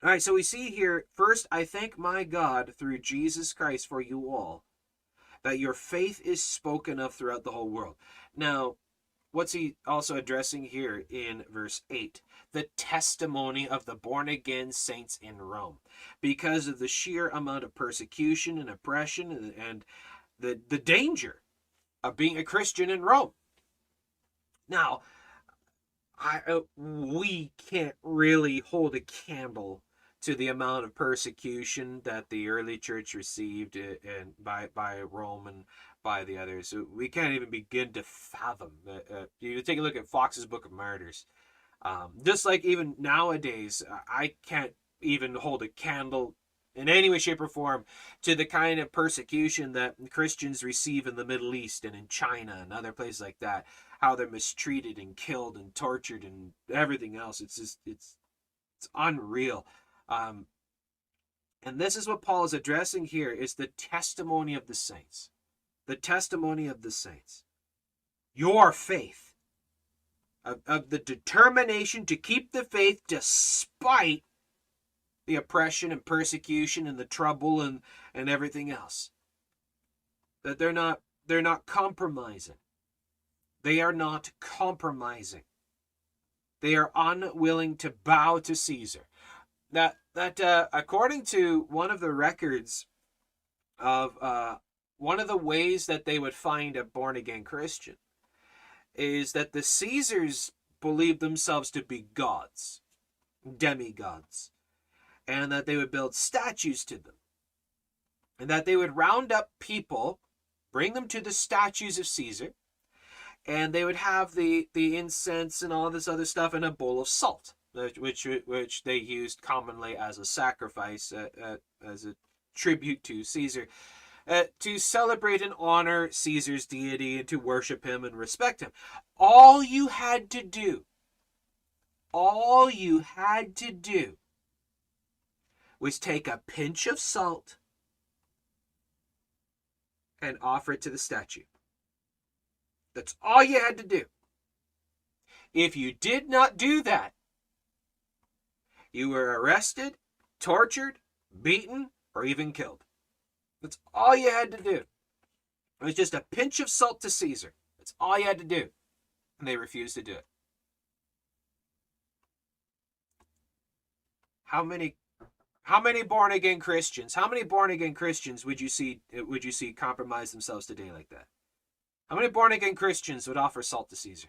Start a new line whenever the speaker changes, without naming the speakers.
All right, so we see here, first, I thank my God through Jesus Christ for you all, that your faith is spoken of throughout the whole world. Now, what's he also addressing here in verse 8? The testimony of the born again saints in Rome. Because of the sheer amount of persecution and oppression and the danger of being a Christian in Rome. Now, we can't really hold a candle to the amount of persecution that the early church received and by Rome and by the others. So we can't even begin to fathom. You take a look at Fox's Book of Martyrs. Just like even nowadays, I can't even hold a candle in any way, shape, or form to the kind of persecution that Christians receive in the Middle East and in China and other places like that. How they're mistreated and killed and tortured and everything else. It's just it's unreal. Um, and this is what Paul is addressing here: is the testimony of the saints. The testimony of the saints. Your faith. Of the determination to keep the faith despite the oppression and persecution and the trouble and everything else. That they're not compromising. They are not compromising. They are unwilling to bow to Caesar. That according to one of the records of one of the ways that they would find a born again Christian is that the Caesars believed themselves to be gods, demigods, and that they would build statues to them, and that they would round up people, bring them to the statues of Caesar, and they would have the incense and all this other stuff in a bowl of salt, which they used commonly as a sacrifice, as a tribute to Caesar, to celebrate and honor Caesar's deity and to worship him and respect him. All you had to do was take a pinch of salt and offer it to the statue. That's all you had to do. If you did not do that, you were arrested, tortured, beaten, or even killed. That's all you had to do. It was just a pinch of salt to Caesar. That's all you had to do. And they refused to do it. How many born again Christians? How many born again Christians would you see compromise themselves today like that? How many born again Christians would offer salt to Caesar?